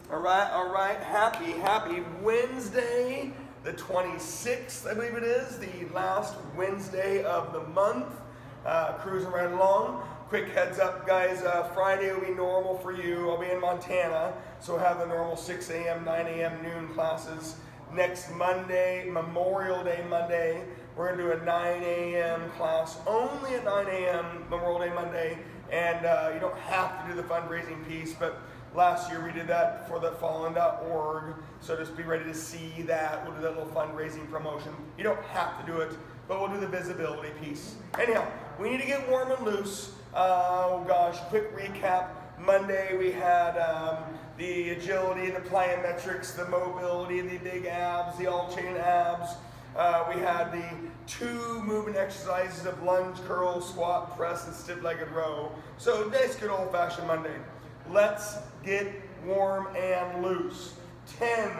All right. Happy Wednesday, the 26th, I believe it is, the last Wednesday of the month. Cruising right along. Quick heads up, guys. Friday will be normal for you. I'll be in Montana, so we'll have the normal 6 a.m., 9 a.m., noon classes. Next Monday, Memorial Day Monday, we're going to do a 9 a.m. class, only at 9 a.m. Memorial Day Monday. And you don't have to do the fundraising piece, but last year we did that for the fallen.org, so just be ready to see that. We'll do that little fundraising promotion. You don't have to do it, but we'll do the visibility piece. Anyhow, we need to get warm and loose. Oh gosh, quick recap. Monday we had the agility, the plyometrics, the mobility, the big abs, the all-chain abs. We had the 2 movement exercises of lunge, curl, squat, press, and stiff-legged row. So nice, good old-fashioned Monday. Let's get warm and loose. 10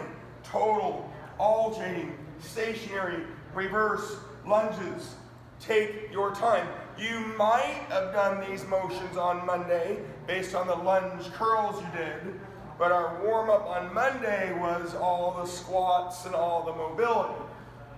total alternating, stationary, reverse lunges. Take your time. You might have done these motions on Monday based on the lunge curls you did, but our warm-up on Monday was all the squats and all the mobility.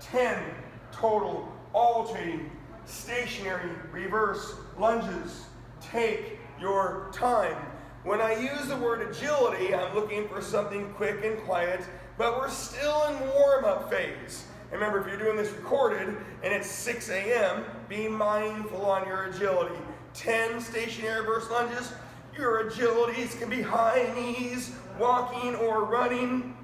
10 total alternating, stationary, reverse lunges. Take your time. When I use the word agility, I'm looking for something quick and quiet, but we're still in warm-up phase. And remember, if you're doing this recorded and it's 6 a.m., be mindful on your agility. 10 stationary reverse lunges. Your agilities can be high knees, walking or running,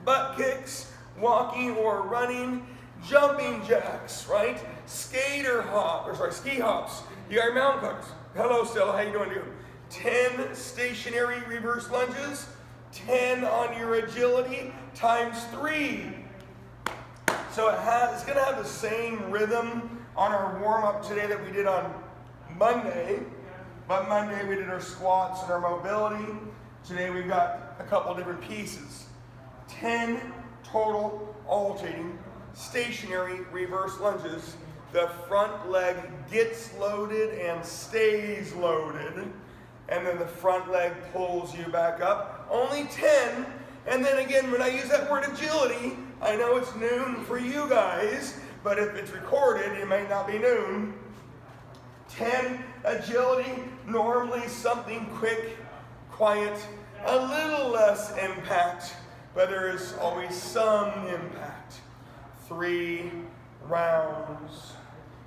butt kicks, walking or running, jumping jacks, right? Ski hops. You got your mountain climbers. Hello, Stella, how you doing, dude? 10 stationary reverse lunges, 10 on your agility, times 3. So it's going to have the same rhythm on our warm-up today that we did on Monday. But Monday we did our squats and our mobility. Today we've got a couple different pieces. 10 total alternating, stationary reverse lunges. The front leg gets loaded and stays loaded. And then the front leg pulls you back up. Only 10. And then again, when I use that word agility, I know it's noon for you guys, but if it's recorded, it may not be noon. 10 agility, normally something quick, quiet, a little less impact, but there is always some impact. 3 rounds,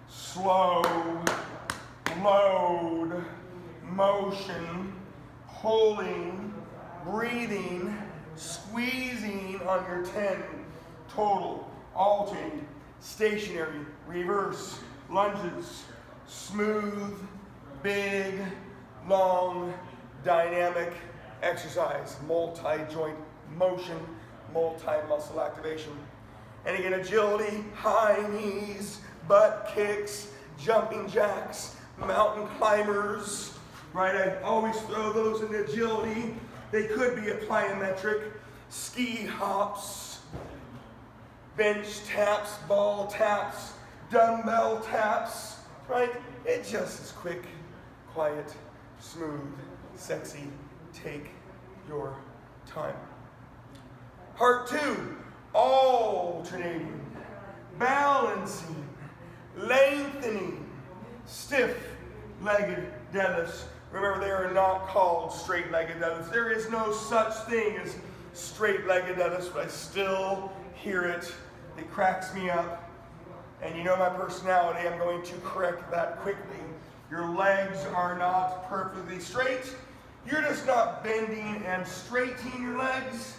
slow, load, motion, pulling, breathing, squeezing on your 10 total alternating, stationary, reverse lunges. Smooth, big, long, dynamic exercise, multi-joint motion, multi-muscle activation. And again, agility, high knees, butt kicks, jumping jacks, mountain climbers, right? I always throw those in agility. They could be a plyometric, ski hops, bench taps, ball taps, dumbbell taps, right? It just is quick, quiet, smooth, sexy. Take your time. Part 2, alternating, balancing, lengthening, stiff-legged deadlifts. Remember, they are not called straight-legged deadlifts. There is no such thing as straight-legged deadlifts, but I still hear it. It cracks me up. And you know my personality, I'm going to correct that quickly. Your legs are not perfectly straight. You're just not bending and straightening your legs.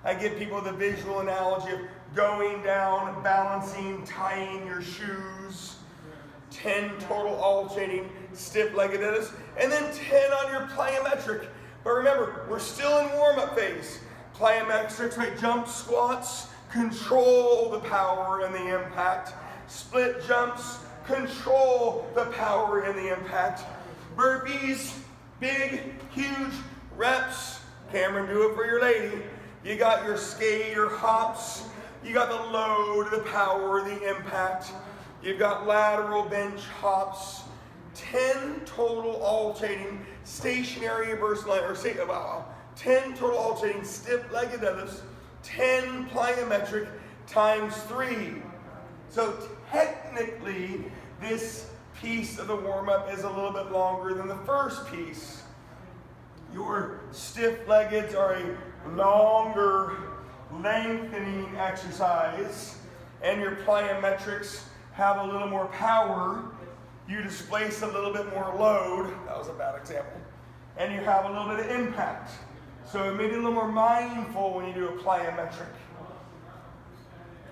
I give people the visual analogy of going down, balancing, tying your shoes. 10 total alternating, stiff-legged deadlifts, and then 10 on your plyometric. But remember, we're still in warm-up phase. Plyometrics, right? Jump squats, control the power and the impact. Split jumps, control the power and the impact. Burpees, big, huge reps. Cameron, do it for your lady. You got your skate or hops. You got the load, the power, the impact. You've got lateral bench hops. 10 total alternating, stationary reverse lunge, 10 total alternating stiff-legged deadlifts, 10 plyometric times 3. So technically, this piece of the warm-up is a little bit longer than the first piece. Your stiff-leggeds are a longer lengthening exercise, and your plyometrics have a little more power. You displace a little bit more load. That was a bad example. And you have a little bit of impact. So maybe a little more mindful when you do a plyometric.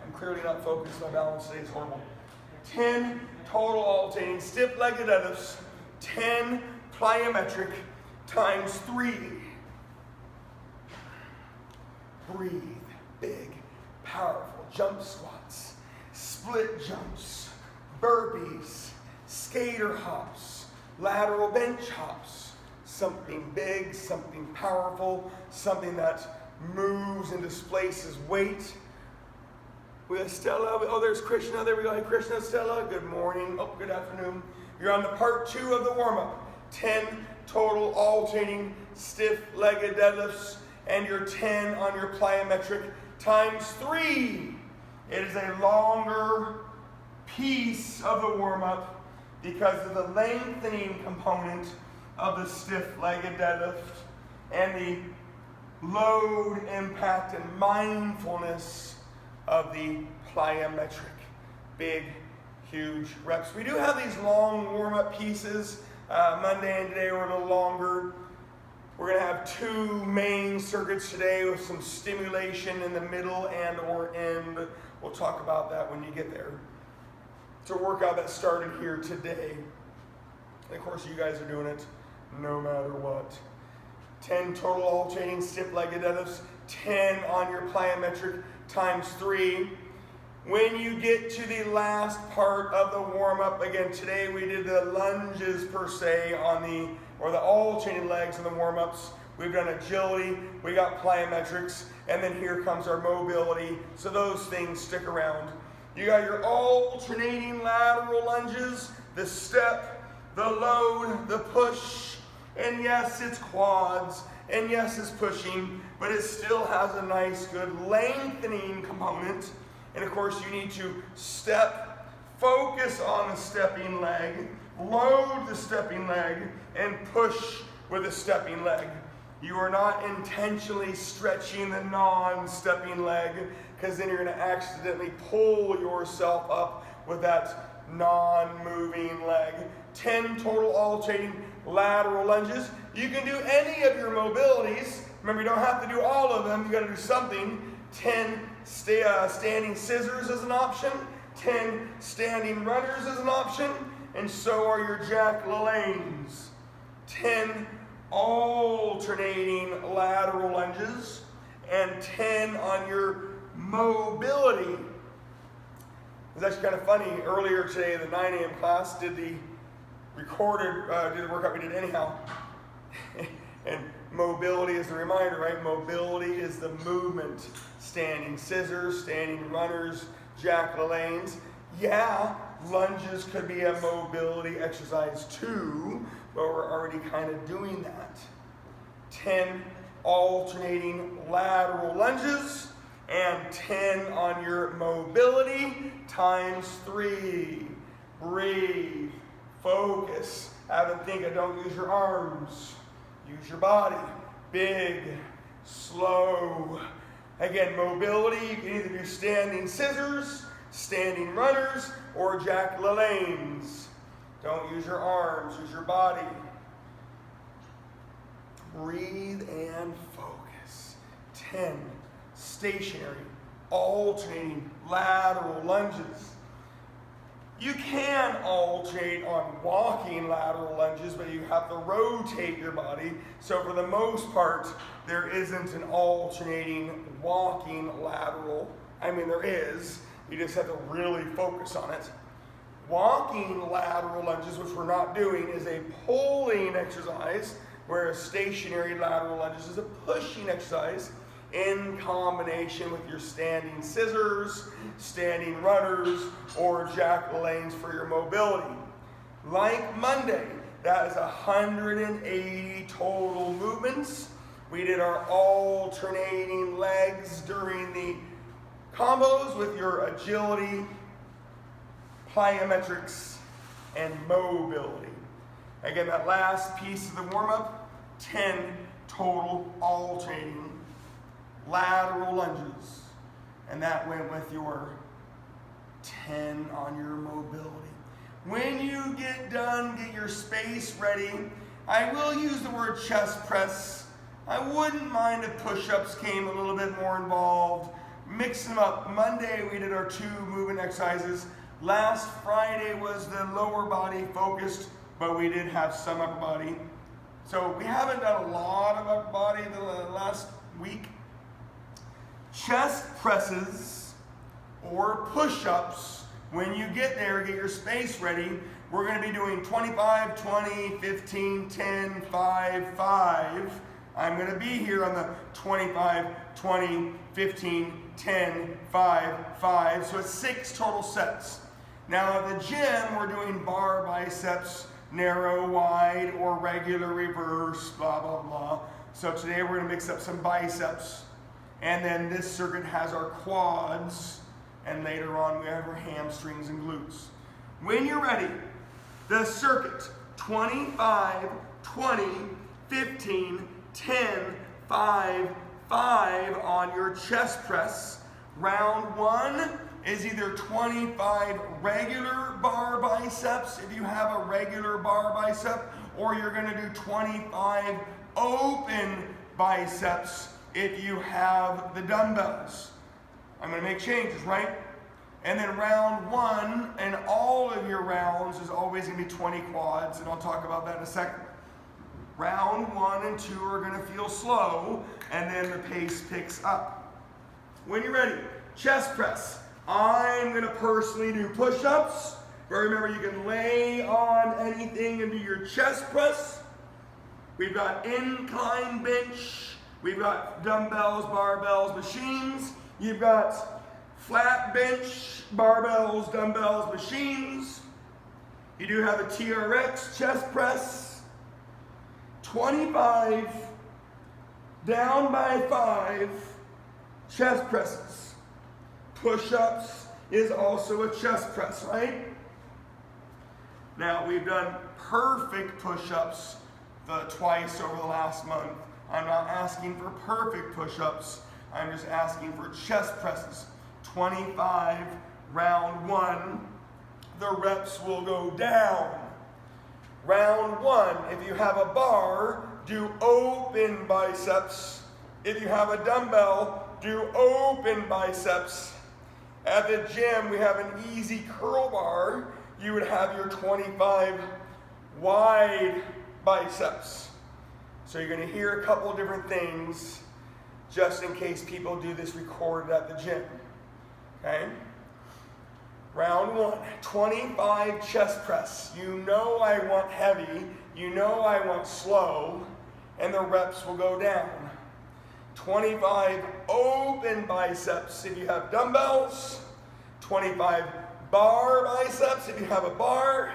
I'm clearly not focused. My balance today is horrible. 10 total alternating stiff-legged deadlifts, 10 plyometric times 3. Breathe. Big, powerful jump squats, split jumps, burpees, skater hops, lateral bench hops. Something big, something powerful, something that moves and displaces weight. We have Stella. Oh, there's Krishna. There we go. Hey, Krishna, Stella. Good morning. Oh, good afternoon. You're on the part 2 of the warm-up. 10 total alternating stiff-legged deadlifts, and your 10 on your plyometric times 3. It is a longer piece of the warm-up because of the lengthening component of the stiff-legged deadlift and the load, impact, and mindfulness of the plyometric. Big, huge reps. We do have these long warm-up pieces. Monday and today were a little longer. We're going to have 2 main circuits today with some stimulation in the middle and or end. We'll talk about that when you get there. It's a workout that started here today. And of course, you guys are doing it no matter what. 10 total alternating stiff-legged deadlifts, 10 on your plyometric times 3. When you get to the last part of the warm-up, again, today we did the lunges per se on the alternating legs in the warm-ups. We've done agility, we got plyometrics, and then here comes our mobility. So those things stick around. You got your alternating lateral lunges, the step, the load, the push, and yes, it's quads, and yes, it's pushing, but it still has a nice, good lengthening component. And of course, you need to step, focus on the stepping leg, load the stepping leg, and push with the stepping leg. You are not intentionally stretching the non-stepping leg, because then you're going to accidentally pull yourself up with that non-moving leg. 10 total alternating lateral lunges. You can do any of your mobilities. Remember, you don't have to do all of them. You got to do something. 10 standing scissors is an option. 10 standing runners is an option. And so are your Jack LaLannes. 10 alternating lateral lunges and 10 on your mobility. It's actually kind of funny. Earlier today, the 9 a.m. class did the workout we did anyhow. And mobility is the reminder, right? Mobility is the movement. Standing scissors, standing runners, Jack LaLannes. Yeah, lunges could be a mobility exercise too, but we're already kind of doing that. 10 alternating lateral lunges and 10 on your mobility times 3. Breathe, focus, have a think. Don't use your arms, use your body. Big, slow. Again, mobility, you can either do standing scissors, standing runners, or Jack LaLannes. Don't use your arms, use your body. Breathe and focus. 10 stationary, alternating lateral lunges. You can alternate on walking lateral lunges, but you have to rotate your body. So for the most part, there isn't an alternating walking lateral. I mean, there is. You just have to really focus on it. Walking lateral lunges, which we're not doing, is a pulling exercise, whereas stationary lateral lunges is a pushing exercise in combination with your standing scissors, standing runners, or Jack LaLannes for your mobility. Like Monday, that is 180 total movements We did our alternating legs during the combos with your agility, plyometrics, and mobility. Again, that last piece of the warm-up, 10 total alternating lateral lunges. And that went with your 10 on your mobility. When you get done, get your space ready. I will use the word chest press. I wouldn't mind if push-ups came a little bit more involved. Mix them up. Monday we did our 2 movement exercises. Last Friday was the lower body focused, but we did have some upper body. So we haven't done a lot of upper body the last week. Chest presses or push-ups, when you get there, get your space ready. We're going to be doing 25, 20, 15, 10, 5, 5. I'm going to be here on the 25, 20, 15, 10, 5, 5. So it's 6 total sets. Now at the gym, we're doing bar biceps, narrow, wide, or regular reverse, blah, blah, blah. So today we're going to mix up some biceps. And then this circuit has our quads. And later on we have our hamstrings and glutes. When you're ready, the circuit, 25, 20, 15, 10, 5, 5 on your chest press. Round 1 is either 25 regular bar biceps if you have a regular bar bicep, or you're going to do 25 open biceps if you have the dumbbells. I'm going to make changes, right? And then round 1 and all of your rounds is always going to be 20 quads, and I'll talk about that in a second. Round 1 and 2 are going to feel slow, and then the pace picks up. When you're ready, chest press. I'm going to personally do push-ups, but remember you can lay on anything and do your chest press. We've got incline bench. We've got dumbbells, barbells, machines. You've got flat bench, barbells, dumbbells, machines. You do have a TRX chest press. 25 down by 5 chest presses. Push-ups is also a chest press, right? Now we've done perfect push-ups twice over the last month. I'm not asking for perfect push-ups. I'm just asking for chest presses. 25 round 1. The reps will go down. Round 1, if you have a bar, do open biceps. If you have a dumbbell, do open biceps. At the gym, we have an easy curl bar. You would have your 25 wide biceps. So you're going to hear a couple of different things just in case people do this recorded at the gym. Okay? Round 1, 25 chest press. You know I want heavy, you know I want slow, and the reps will go down. 25 open biceps if you have dumbbells, 25 bar biceps if you have a bar,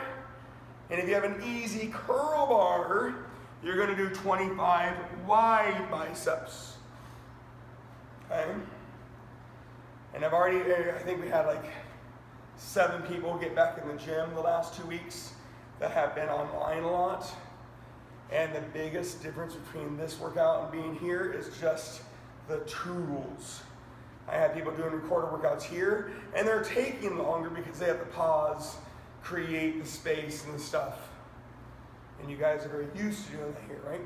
and if you have an easy curl bar, you're going to do 25 wide biceps. Okay? And I think we had like 7 people get back in the gym the last 2 weeks that have been online a lot. And the biggest difference between this workout and being here is just the tools. I have people doing recorded workouts here, and they're taking longer because they have to pause, create the space and the stuff. And you guys are very used to doing that here, right?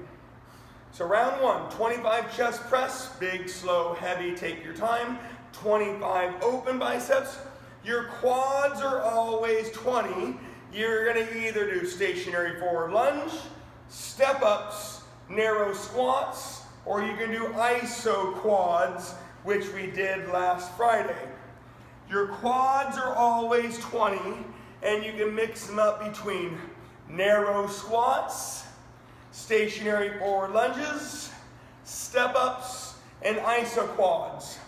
So round 1, 25 chest press, big, slow, heavy, take your time. 25 open biceps. Your quads are always 20. You're going to either do stationary forward lunge, step-ups, narrow squats, or you can do iso quads, which we did last Friday. Your quads are always 20, and you can mix them up between narrow squats, stationary forward lunges, step-ups, and iso quads.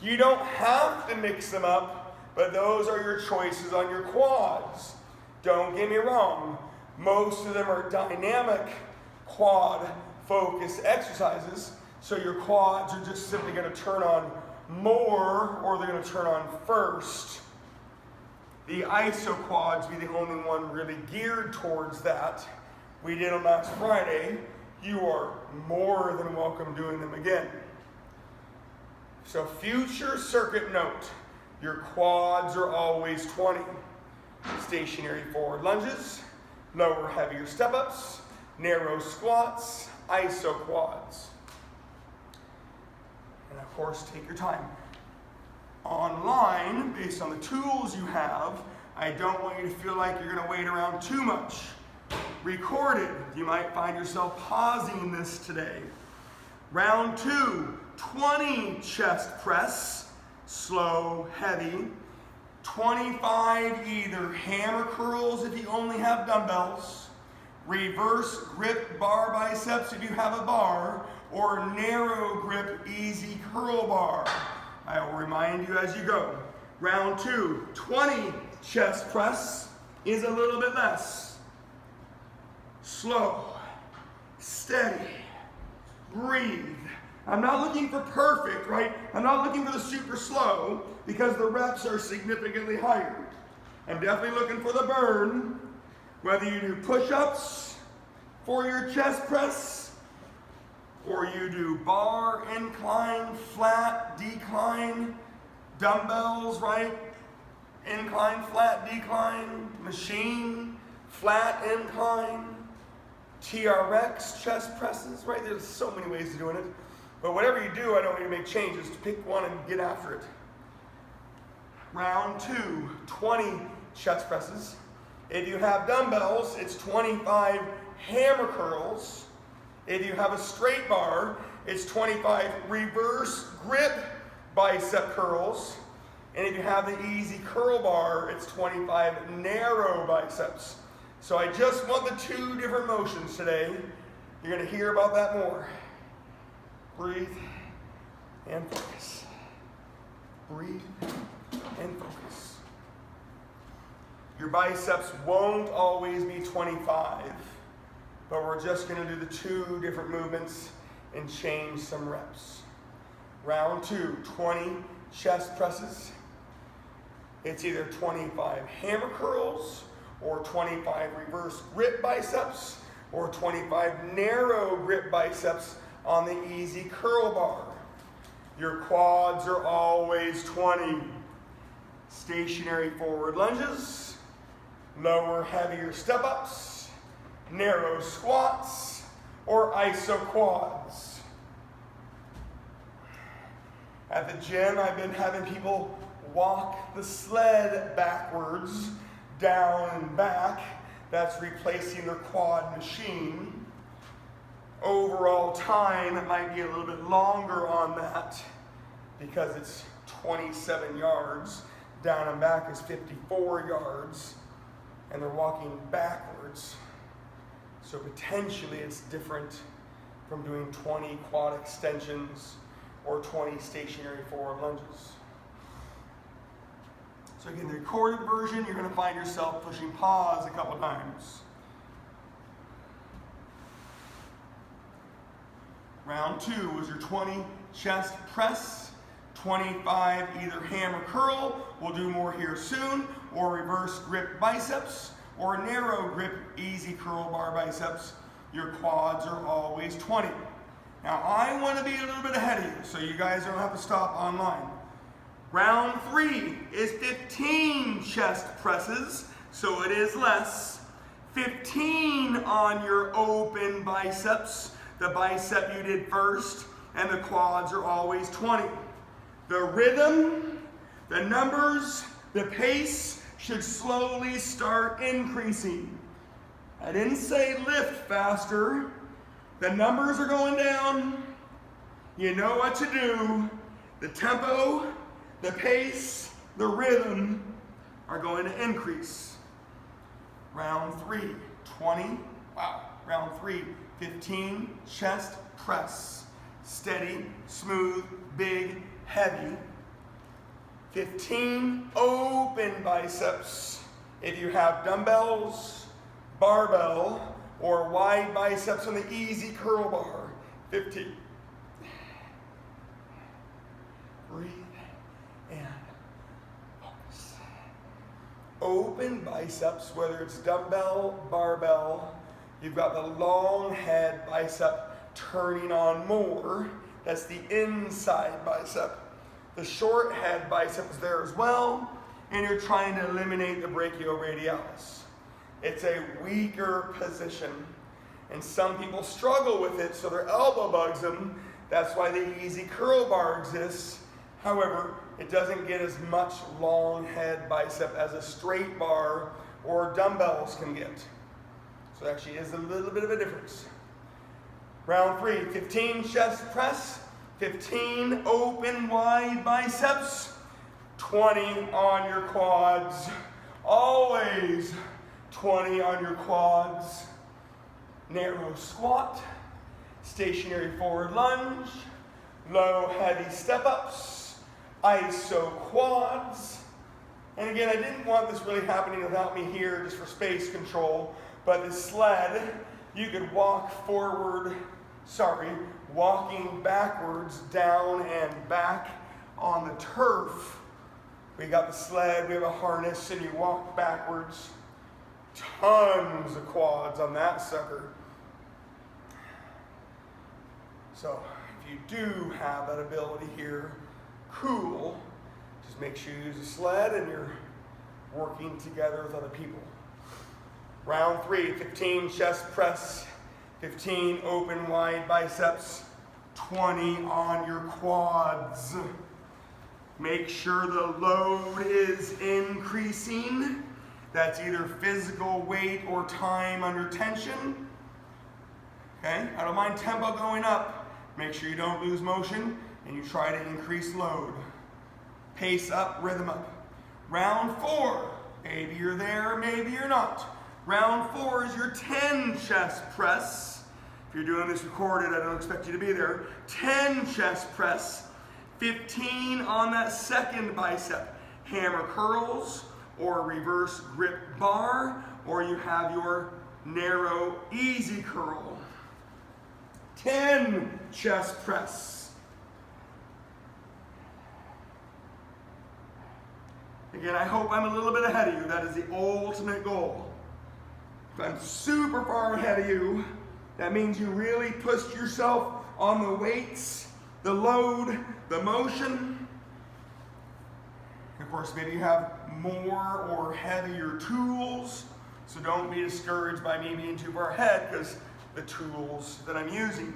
You don't have to mix them up, but those are your choices on your quads. Don't get me wrong. Most of them are dynamic quad focused exercises, So your quads are just simply going to turn on more, or they're going to turn on first. The iso quads be the only one really geared towards that. We did them last Friday. You are more than welcome doing them again. So future circuit note, your quads are always 20. Stationary forward lunges, lower heavier step-ups, narrow squats, iso quads. And of course, take your time. Online, based on the tools you have, I don't want you to feel like you're going to wait around too much. Recorded, you might find yourself pausing this today. Round 2, 20 chest press, slow, heavy. 25 either hammer curls if you only have dumbbells, reverse grip bar biceps if you have a bar, or narrow grip easy curl bar. I will remind you as you go. Round 2, 20 chest press is a little bit less. Slow, steady, breathe. I'm not looking for perfect, right? I'm not looking for the super slow because the reps are significantly higher. I'm definitely looking for the burn, whether you do push-ups for your chest press, or you do bar, incline, flat, decline, dumbbells, right? Incline, flat, decline, machine, flat, incline, TRX, chest presses, right? There's so many ways of doing it. But whatever you do, I don't need to make changes. Pick one and get after it. Round 2, 20 chest presses. If you have dumbbells, it's 25 hammer curls. If you have a straight bar, it's 25 reverse grip bicep curls. And if you have the easy curl bar, it's 25 narrow biceps. So I just want the 2 different motions today. You're going to hear about that more. Breathe and focus. Breathe and focus. Your biceps won't always be 25, but we're just going to do the 2 different movements and change some reps. Round 2, 20 chest presses. It's either 25 hammer curls, or 25 reverse grip biceps, or 25 narrow grip biceps on the easy curl bar. Your quads are always 20. Stationary forward lunges, lower heavier step-ups, narrow squats, or iso quads. At the gym, I've been having people walk the sled backwards, down and back. That's replacing their quad machine. Overall time, it might be a little bit longer on that because it's 27 yards. Down and back is 54 yards, and they're walking backwards. So potentially it's different from doing 20 quad extensions or 20 stationary forward lunges. So again, the recorded version, you're going to find yourself pushing pause a couple times. Round 2 was your 20 chest press, 25 either hammer curl, we'll do more here soon, or reverse grip biceps, or narrow grip easy curl bar biceps. Your quads are always 20. Now I want to be a little bit ahead of you, so you guys don't have to stop online. Round 3 is 15 chest presses, so it is less. 15 on your open biceps, the bicep you did first, and the quads are always 20. The rhythm, the numbers, the pace should slowly start increasing. I didn't say lift faster. The numbers are going down. You know what to do. The tempo, the pace, the rhythm are going to increase. Round 3, 20. Wow. Round 3, 15 chest press. Steady, smooth, big, heavy. 15 open biceps. If you have dumbbells, barbell, or wide biceps on the easy curl bar, 15. open biceps, whether it's dumbbell, barbell. You've got the long head bicep turning on more. That's the inside bicep. The short head bicep is there as well, and you're trying to eliminate the brachioradialis. It's a weaker position, and some people struggle with it, so their elbow bugs them. That's why the easy curl bar exists. However, it doesn't get as much long head bicep as a straight bar or dumbbells can get. So it actually is a little bit of a difference. Round 3, 15 chest press, 15 open wide biceps, 20 on your quads. Always 20 on your quads. Narrow squat, stationary forward lunge, low heavy step-ups, iso quads. And again, I didn't want this really happening without me here just for space control, but the sled, you could walk forward, walking backwards, down and back on the turf. We got the sled, we have a harness, and you walk backwards. Tons of quads on that sucker. So if you do have that ability here, cool. Just make sure you use a sled and you're working together with other people. Round 3, 15 chest press, 15 open wide biceps, 20 on your quads. Make sure the load is increasing. That's either physical weight or time under tension. Okay, I don't mind tempo going up. Make sure you don't lose motion and you try to increase load. Pace up, rhythm up. Round 4, maybe you're there, maybe you're not. Round 4 is your 10 chest press. If you're doing this recorded, I don't expect you to be there. 10 chest press, 15 on that second bicep. Hammer curls or reverse grip bar, or you have your narrow easy curl. 10 chest press. Again, I hope I'm a little bit ahead of you. That is the ultimate goal. If I'm super far ahead of you, that means you really pushed yourself on the weights, the load, the motion. Of course, maybe you have more or heavier tools, so don't be discouraged by me being too far ahead because the tools that I'm using.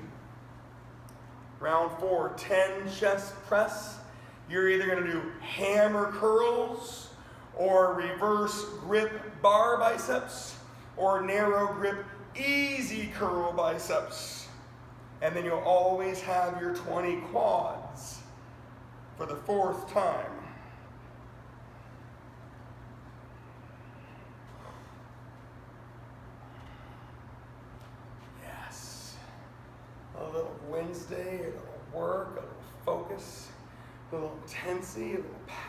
Round 4, 10 chest press. You're either going to do hammer curls or reverse grip bar biceps or narrow grip easy curl biceps. And then you'll always have your 20 quads for the 4th time. Yes. A little Wednesday, a little work, a little focus, a little intensity, a little power.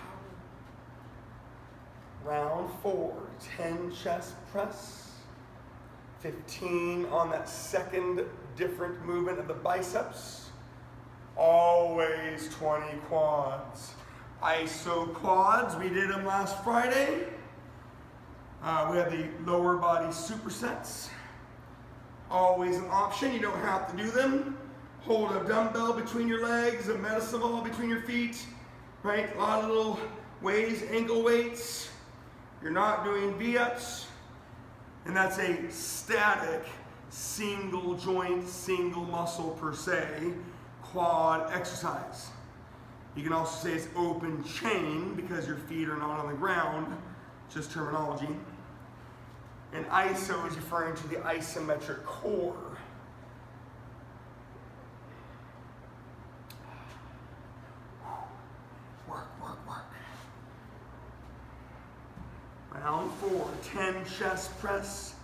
Round 4, 10 chest press. 15 on that second different movement of the biceps. Always 20 quads. Iso quads, we did them last Friday. We have the lower body supersets. Always an option, you don't have to do them. Hold a dumbbell between your legs, a medicine ball between your feet, right? A lot of little ways, ankle weights. You're not doing V-ups. And that's a static, single joint, single muscle per se, quad exercise. You can also say it's open chain because your feet are not on the ground, just terminology. And iso is referring to the isometric core. Work, work, work. Round 4, 10 chest press,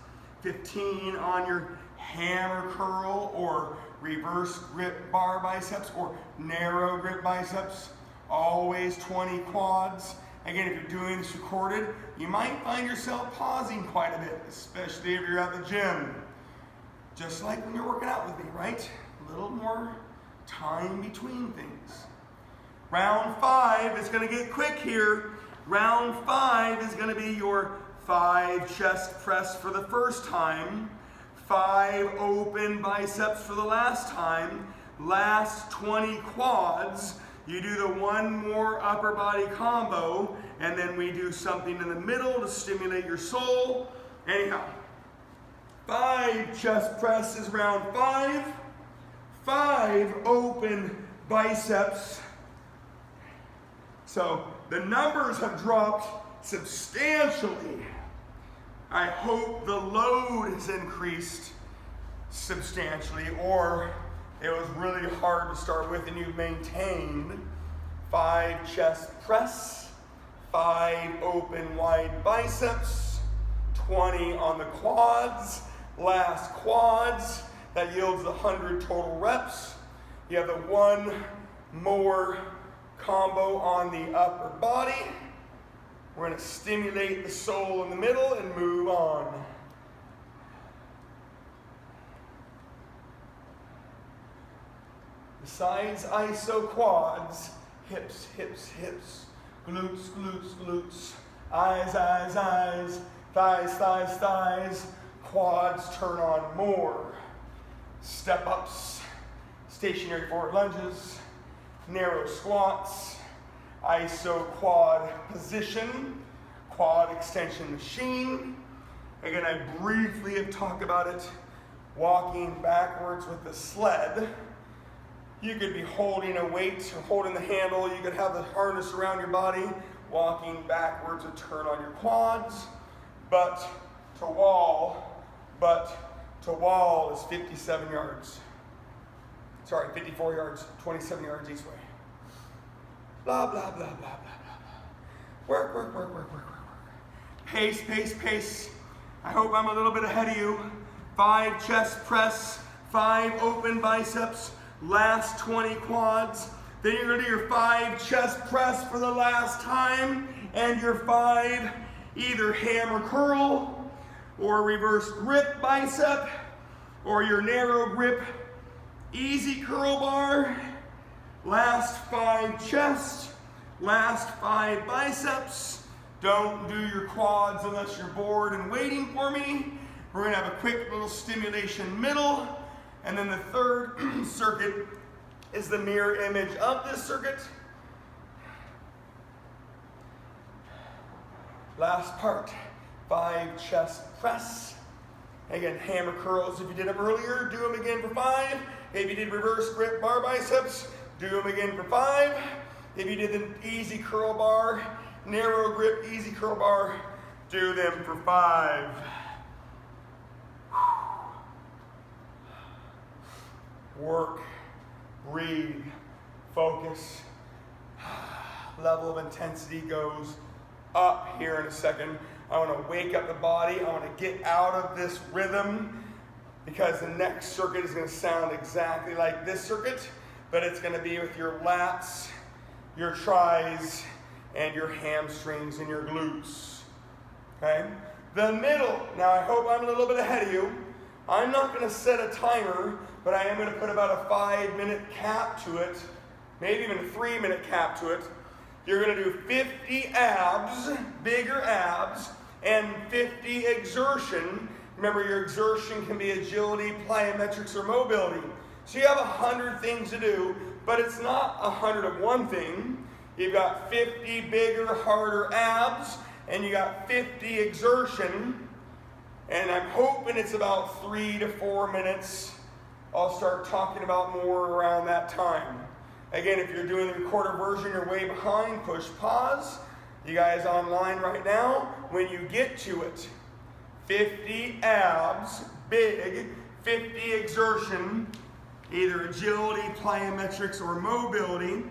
15 on your hammer curl or reverse grip bar biceps or narrow grip biceps. Always 20 quads. Again, if you're doing this recorded, you might find yourself pausing quite a bit, especially if you're at the gym. Just like when you're working out with me, right? A little more time between things. Round 5 is going to get quick here. Round 5 is going to be your 5 chest press for the first time, 5 open biceps for the last time, last 20 quads. You do the one more upper body combo, and then we do something in the middle to stimulate your soul. Anyhow, 5 chest press is round 5, 5 open biceps. So the numbers have dropped substantially. I hope the load has increased substantially, or it was really hard to start with and you maintained. 5 chest press, 5 open wide biceps, 20 on the quads, last quads, that yields 100 total reps. You have the one more combo on the upper body. We're going to stimulate the soul in the middle and move on. Besides iso quads, hips, hips, hips, glutes, glutes, glutes, eyes, eyes, eyes, thighs, thighs, thighs, quads turn on more. Step ups, stationary forward lunges, narrow squats, iso quad position, quad extension machine. Again, I briefly have talked about it, walking backwards with the sled. You could be holding a weight or holding the handle. You could have the harness around your body, walking backwards to turn on your quads. But to wall is 57 yards. Sorry, 54 yards, 27 yards each way. Blah, blah, blah, blah, blah, blah. Work, work, work, work, work, work, work. Pace, pace, pace. I hope I'm a little bit ahead of you. 5 chest press, 5 open biceps, last 20 quads. Then you're going to do your 5 chest press for the last time, and your 5 either hammer curl or reverse grip bicep, or your narrow grip easy curl bar. Last 5 chest, last 5 biceps. Don't do your quads unless you're bored and waiting for me. We're going to have a quick little stimulation middle. And then the third circuit is the mirror image of this circuit. Last part, 5 chest press. Again, hammer curls. If you did them earlier, do them again for 5. If you did reverse grip bar biceps, do them again for 5. If you did the easy curl bar, narrow grip easy curl bar, do them for 5. Work, breathe, focus. Level of intensity goes up here in a second. I want to wake up the body. I want to get out of this rhythm, because the next circuit is going to sound exactly like this circuit, but it's going to be with your lats, your tris, and your hamstrings and your glutes. Okay? The middle. Now I hope I'm a little bit ahead of you. I'm not going to set a timer, but I am going to put about a 5-minute cap to it, maybe even a 3-minute cap to it. You're going to do 50 abs, bigger abs, and 50 exertion. Remember, your exertion can be agility, plyometrics, or mobility. So you have 100 things to do, but it's not 100 of one thing. You've got 50 bigger, harder abs, and you got 50 exertion. And I'm hoping it's about 3 to 4 minutes. I'll start talking about more around that time. Again, if you're doing the recorded version, you're way behind, push pause. You guys online right now, when you get to it, 50 abs, big, 50 exertion, either agility, plyometrics, or mobility.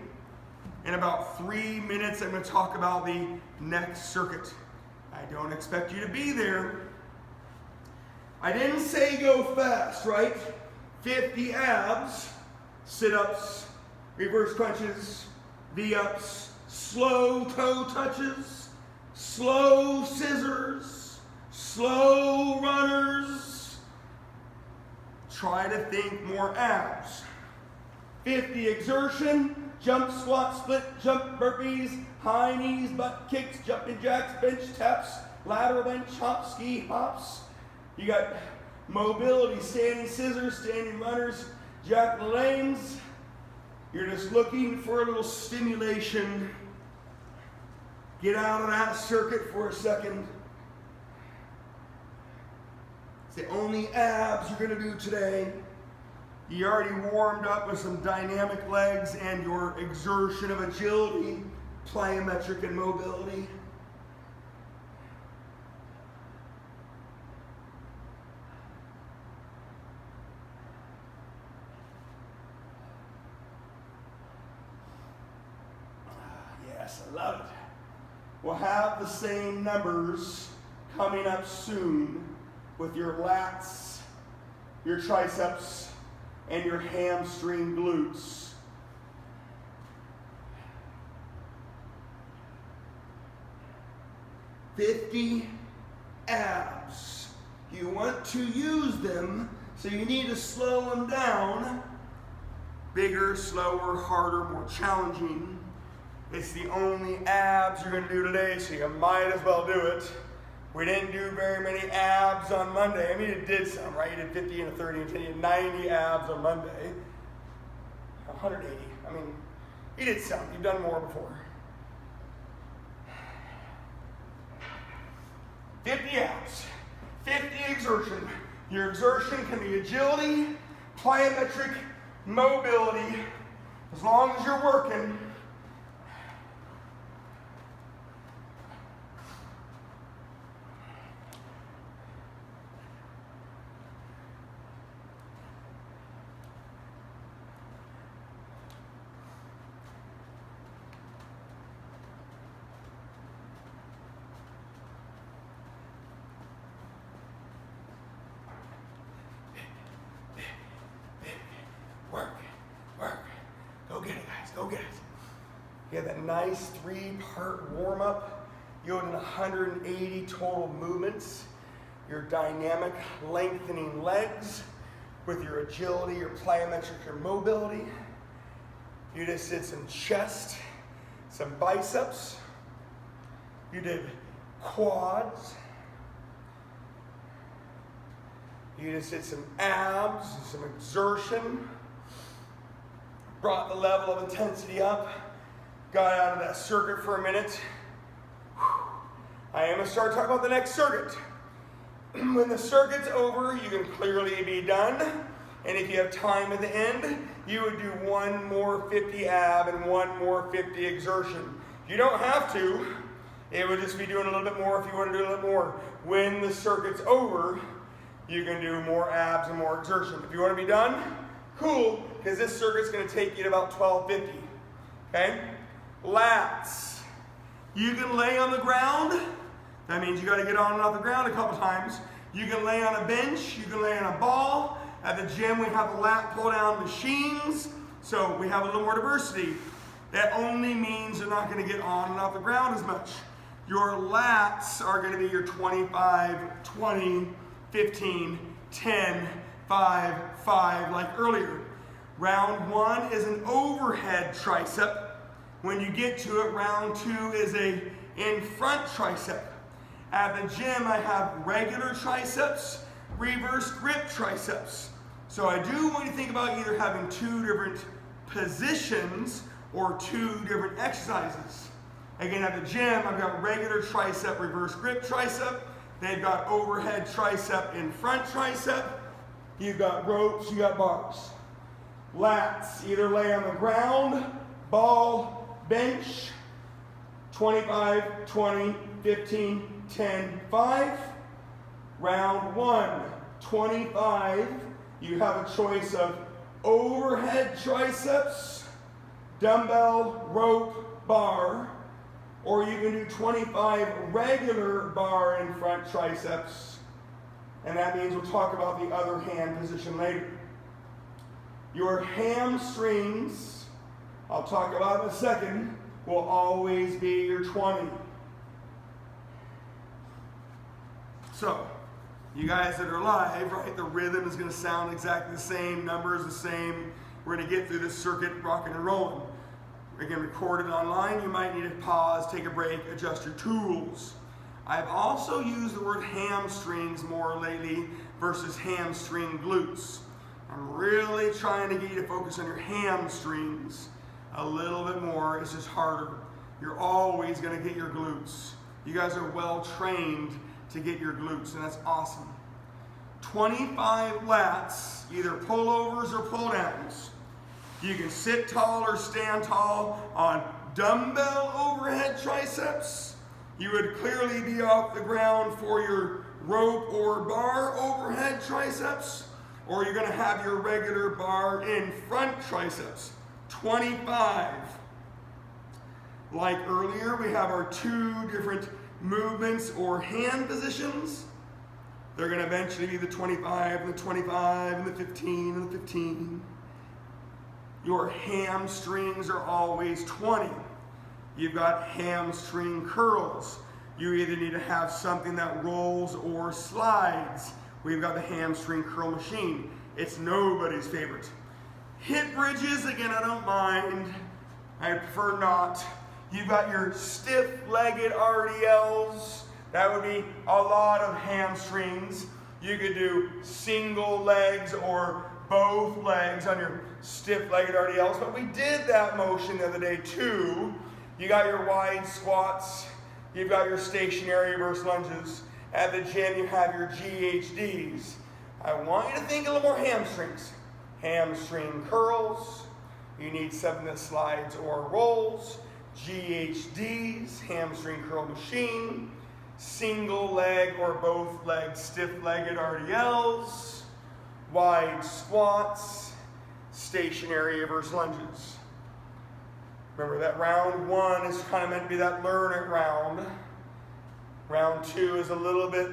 In about 3 minutes, I'm going to talk about the next circuit. I don't expect you to be there. I didn't say go fast, right? 50 abs, sit-ups, reverse crunches, V-ups, slow toe touches, slow scissors, slow runners. Try to think more abs. 50 exertion, jump, squat, split, jump, burpees, high knees, butt kicks, jumping jacks, bench taps, lateral bench, hop, ski, hops. You got mobility, standing scissors, standing runners, jack lanes. You're just looking for a little stimulation. Get out of that circuit for a second. It's the only abs you're going to do today. You already warmed up with some dynamic legs and your exertion of agility, plyometric and mobility. Yes, I love it. We'll have the same numbers coming up soon with your lats, your triceps, and your hamstring glutes. "50 abs. You want to use them, so you need to slow them down. Bigger, slower, harder, more challenging. It's the only abs you're going to do today, so you might as well do it. We didn't do very many abs on Monday. I mean, it did some, right? You did 50 and a 30 and 10, you did 90 abs on Monday. 180. I mean, you did some. You've done more before. 50 abs, 50 exertion. Your exertion can be agility, plyometric, mobility, as long as you're working. Go get it. You have that nice 3-part warm-up. You're doing 180 total movements. Your dynamic lengthening legs with your agility, your plyometric, your mobility. You just did some chest, some biceps. You did quads. You just did some abs, some exertion. Brought the level of intensity up, got out of that circuit for a minute. I am going to start talking about the next circuit. When the circuit's over, you can clearly be done. And if you have time at the end, you would do one more 50 ab and one more 50 exertion. You don't have to. It would just be doing a little bit more if you want to do a little more. When the circuit's over, you can do more abs and more exertion. If you want to be done, cool, because this circuit's going to take you to about 1250. Okay? Lats. You can lay on the ground. That means you got to get on and off the ground a couple times. You can lay on a bench. You can lay on a ball. At the gym, we have the lat pull-down machines, so we have a little more diversity. That only means you're not going to get on and off the ground as much. Your lats are going to be your 25, 20, 15, 10, 5, 5, like earlier. Round 1 is an overhead tricep. When you get to it, round 2 is a in front tricep. At the gym, I have regular triceps, reverse grip triceps. So I do want you to think about either having 2 different positions or 2 different exercises. Again, at the gym, I've got regular tricep, reverse grip tricep. They've got overhead tricep, in front tricep. You've got ropes, you got bars. Lats, either lay on the ground, ball, bench, 25, 20, 15, 10, 5. Round 1, 25. You have a choice of overhead triceps, dumbbell, rope, bar, or you can do 25 regular bar in front triceps. And that means we'll talk about the other hand position later. Your hamstrings, I'll talk about in a second, will always be your 20. So, you guys that are live, right, the rhythm is going to sound exactly the same, numbers the same. We're going to get through this circuit rocking and rolling. We're going to record it online. You might need to pause, take a break, adjust your tools. I've also used the word hamstrings more lately versus hamstring glutes. I'm really trying to get you to focus on your hamstrings a little bit more. It's just harder. You're always going to get your glutes. You guys are well trained to get your glutes, and that's awesome. 25 lats, either pullovers or pull downs. You can sit tall or stand tall on dumbbell overhead triceps. You would clearly be off the ground for your rope or bar overhead triceps, or you're going to have your regular bar in front triceps. 25. Like earlier, we have our 2 different movements or hand positions. They're going to eventually be the 25 and the 25 and the 15 and the 15. Your hamstrings are always 20. You've got hamstring curls. You either need to have something that rolls or slides. We've got the hamstring curl machine. It's nobody's favorite. Hip bridges, again, I don't mind. I prefer not. You've got your stiff-legged RDLs. That would be a lot of hamstrings. You could do single legs or both legs on your stiff-legged RDLs, but we did that motion the other day too. You got your wide squats. You've got your stationary reverse lunges. At the gym, you have your GHDs. I want you to think a little more hamstrings. Hamstring curls. You need something that slides or rolls. GHDs, hamstring curl machine. Single leg or both leg stiff-legged RDLs. Wide squats. Stationary reverse lunges. Remember that round 1 is kind of meant to be that learn it round. Round 2 is a little bit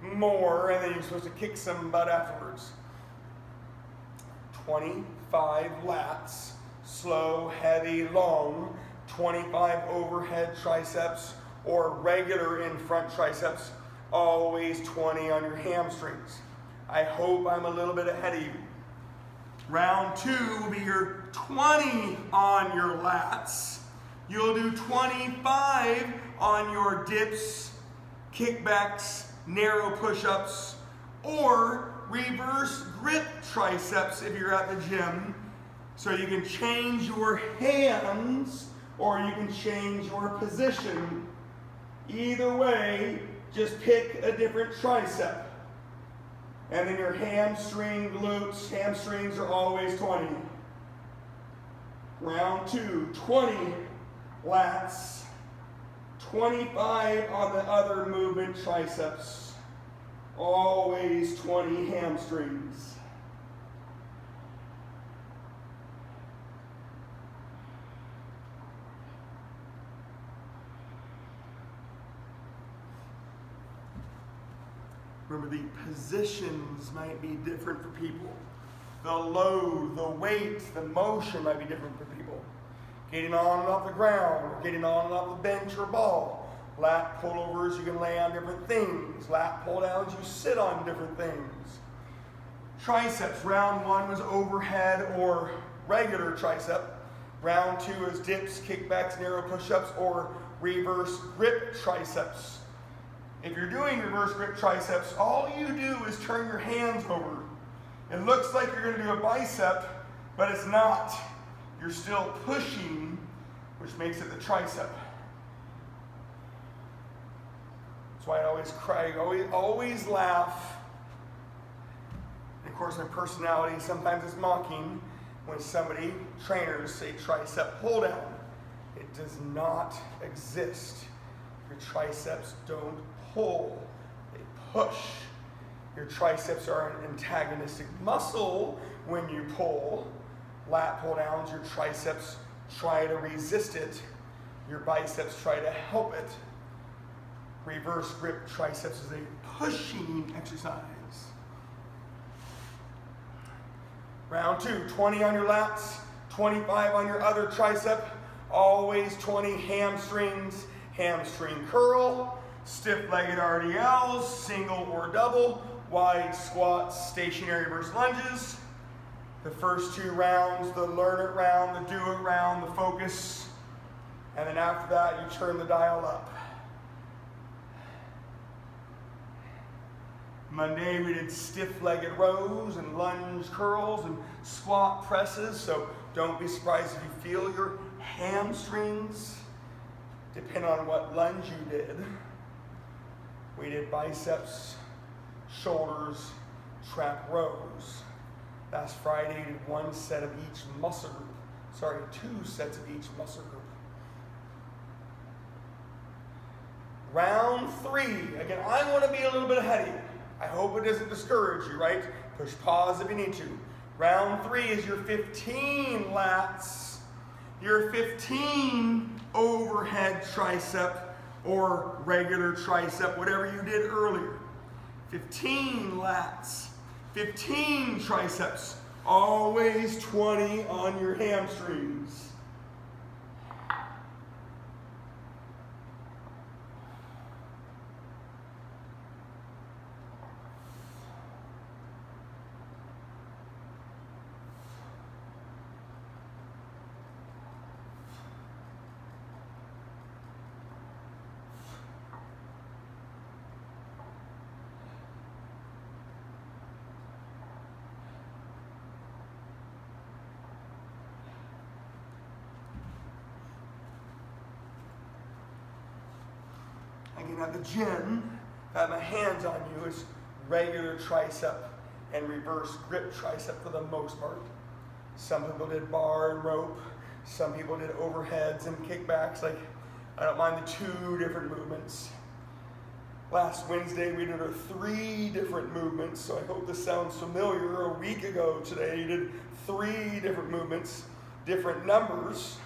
more, and then you're supposed to kick some butt afterwards. 25 lats, slow, heavy, long. 25 overhead triceps or regular in front triceps. Always 20 on your hamstrings. I hope I'm a little bit ahead of you. Round 2 will be your 20 on your lats. You'll do 25 on your dips, kickbacks, narrow push-ups, or reverse grip triceps if you're at the gym. So you can change your hands or you can change your position. Either way, just pick a different tricep. And then your hamstring, glutes, hamstrings are always 20. Round 2, 20 lats, 25 on the other movement triceps, always 20 hamstrings. Remember, the positions might be different for people. The load, the weight, the motion might be different for people. Getting on and off the ground, or getting on and off the bench or ball. Lat pullovers, you can lay on different things. Lat pull downs, you sit on different things. Triceps, round 1 was overhead or regular tricep. Round 2 is dips, kickbacks, narrow push-ups, or reverse grip triceps. If you're doing reverse grip triceps, all you do is turn your hands over. It looks like you're going to do a bicep, but it's not. You're still pushing, which makes it the tricep. That's why I always cry, always laugh. And of course, my personality sometimes is mocking when trainers say tricep pull down. It does not exist. Your triceps don't pull, they push. Your triceps are an antagonistic muscle when you pull. Lat pull downs, your triceps try to resist it. Your biceps try to help it. Reverse grip triceps is a pushing exercise. Round 2, 20 on your lats, 25 on your other tricep, always 20 hamstrings, hamstring curl, stiff-legged RDLs, single or double, wide squats, stationary reverse lunges. The first 2 rounds, the learn it round, the do it round, the focus, and then after that you turn the dial up. Monday we did stiff-legged rows and lunge curls and squat presses, so don't be surprised if you feel your hamstrings, depending on what lunge you did. We did biceps, shoulders, trap rows. Last Friday we did 1 set of each muscle group. Sorry, 2 sets of each muscle group. Round 3. Again, I want to be a little bit ahead of you. I hope it doesn't discourage you, right? Push pause if you need to. Round 3 is your 15 lats, your 15 overhead tricep or regular tricep, whatever you did earlier. 15 lats, 15 triceps, always 20 on your hamstrings. Again, at the gym, if I have my hands on you, it's regular tricep and reverse grip tricep for the most part. Some people did bar and rope. Some people did overheads and kickbacks. Like, I don't mind the 2 different movements. Last Wednesday, we did our 3 different movements, so I hope this sounds familiar. A week ago today, you did 3 different movements, different numbers.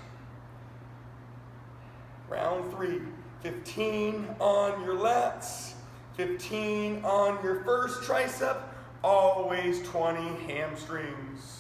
Round 3. 15 on your lats, 15 on your first tricep, always 20 hamstrings.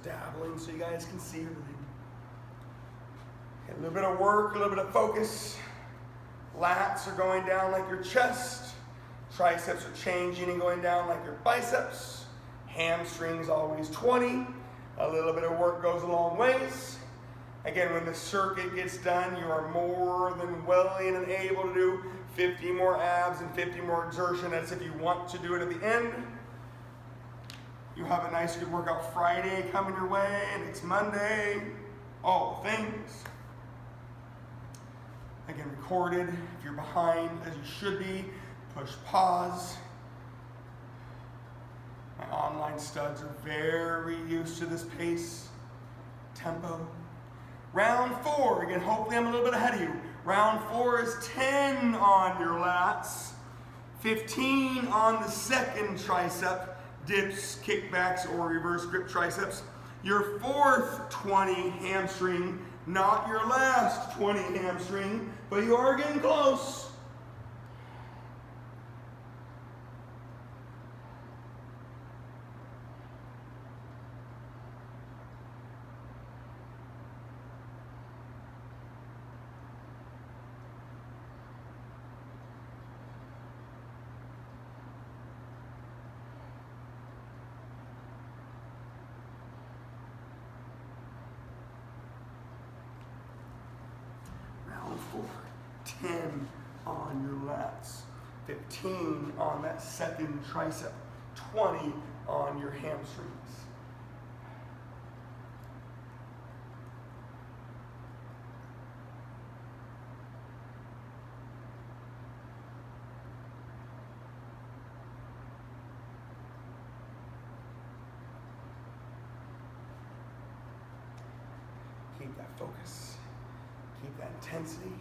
Dabbling so you guys can see everything. A little bit of work, a little bit of focus. Lats are going down like your chest. Triceps are changing and going down like your biceps. Hamstrings always 20. A little bit of work goes a long ways. Again, when the circuit gets done, you are more than willing and able to do 50 more abs and 50 more exertion. That's if you want to do it at the end. You have a nice good workout Friday coming your way, and it's Monday, all the things. Again, recorded. If you're behind, as you should be, push pause. My online studs are very used to this pace, tempo. Round 4, again, hopefully I'm a little bit ahead of you. Round 4 is 10 on your lats, 15 on the second tricep, dips, kickbacks, or reverse grip triceps. Your 4th 20 hamstring, not your last 20 hamstring, but you are getting close. Round 4, 10 on your lats, 15 on that second tricep, 20 on your hamstrings. Keep that focus, keep that intensity.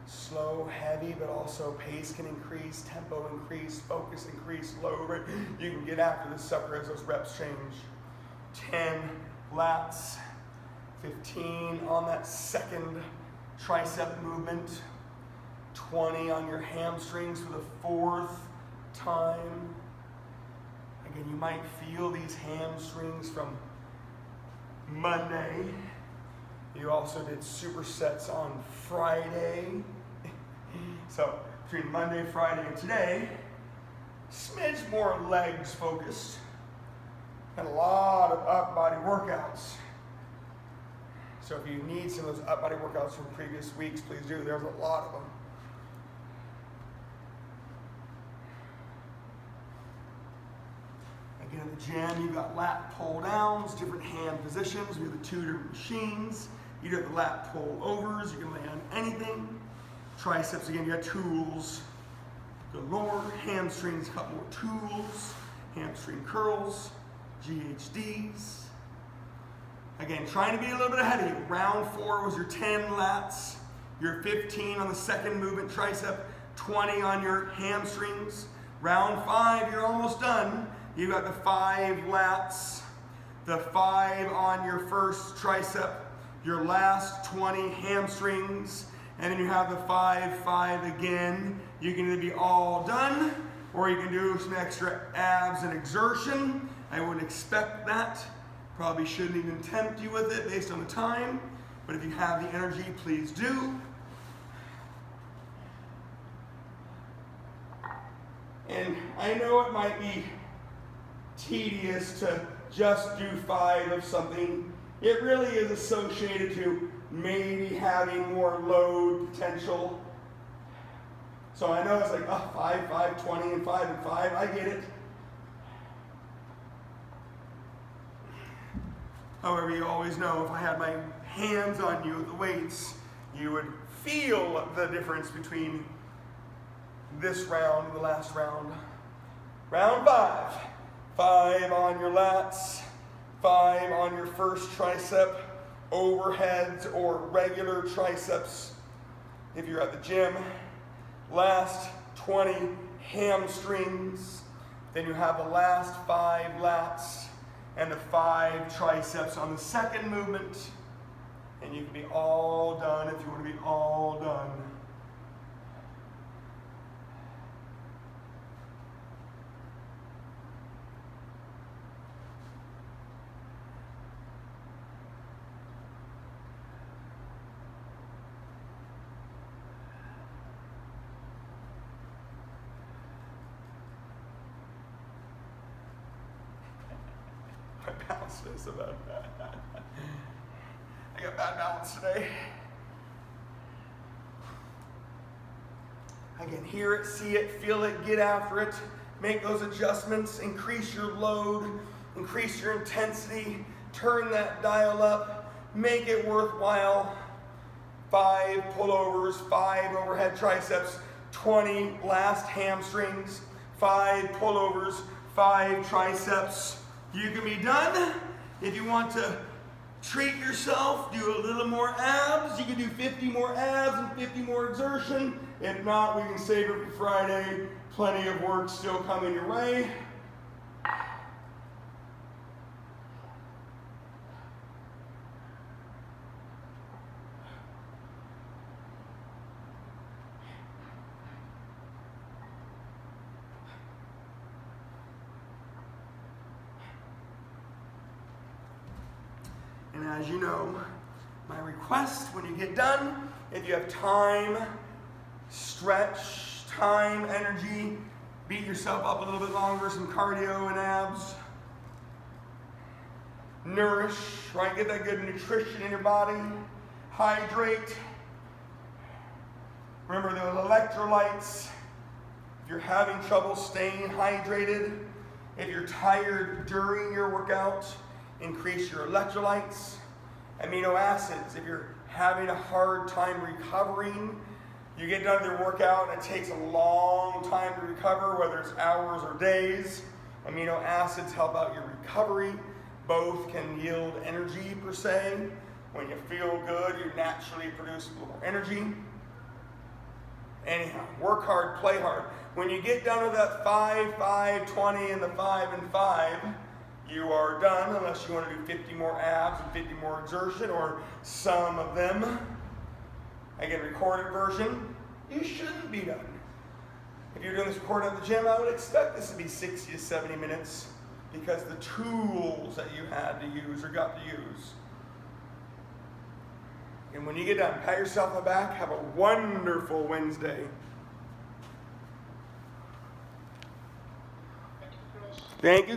Slow, heavy, but also pace can increase, tempo increase, focus increase, low rate. You can get after this sucker as those reps change. 10 lats, 15 on that second tricep movement, 20 on your hamstrings for the 4th time. Again, you might feel these hamstrings from Monday. You also did supersets on Friday. So between Monday, Friday, and today, smidge more legs focused. And a lot of up body workouts. So if you need some of those up body workouts from previous weeks, please do. There's a lot of them. Again, in the gym, you've got lat pull downs, different hand positions. We have the two different machines. You do have the lat pull overs. You can lay on anything. Triceps, again, you got tools galore. Hamstrings, a couple more tools. Hamstring curls, GHDs. Again, trying to be a little bit ahead of you. Round 4 was your 10 lats, your 15 on the second movement tricep, 20 on your hamstrings. Round 5, you're almost done. You got the 5 lats, the 5 on your first tricep, your last 20 hamstrings, and then you have the 5, 5 again. You can either be all done, or you can do some extra abs and exertion. I wouldn't expect that. Probably shouldn't even tempt you with it based on the time, but if you have the energy, please do. And I know it might be tedious to just do 5 of something. It really is associated to maybe having more load potential. So I know it's like, 5, 5, 20, and 5 and 5. I get it. However, you always know if I had my hands on you with the weights, you would feel the difference between this round and the last round. Round 5. 5 on your lats, 5 on your first tricep, overheads or regular triceps if you're at the gym. Last 20 hamstrings. Then you have the last 5 lats and the 5 triceps on the second movement. And you can be all done if you want to be all done. My balance is so bad. I got bad balance today. Again, hear it, see it, feel it, get after it. Make those adjustments, increase your load, increase your intensity, turn that dial up, make it worthwhile. 5 pullovers, 5 overhead triceps, 20 last hamstrings, 5 pullovers, 5 triceps. You can be done. If you want to treat yourself, do a little more abs. You can do 50 more abs and 50 more exertion. If not, we can save it for Friday. Plenty of work still coming your way. And as you know, my request when you get done, if you have time, stretch, time, energy, beat yourself up a little bit longer, some cardio and abs. Nourish, right? Get that good nutrition in your body. Hydrate. Remember those electrolytes. If you're having trouble staying hydrated, if you're tired during your workout, increase your electrolytes. Amino acids, if you're having a hard time recovering, you get done with your workout and it takes a long time to recover, whether it's hours or days. Amino acids help out your recovery. Both can yield energy per se. When you feel good, you naturally produce a little more energy. Anyhow, work hard, play hard. When you get done with that 5, 5, 20, and the 5 and 5, you are done unless you want to do 50 more abs and 50 more exertion or some of them. Again, recorded version, you shouldn't be done. If you're doing this recording at the gym, I would expect this to be 60 to 70 minutes because the tools that you had to use or got to use. And when you get done, pat yourself on the back. Have a wonderful Wednesday. Thank you.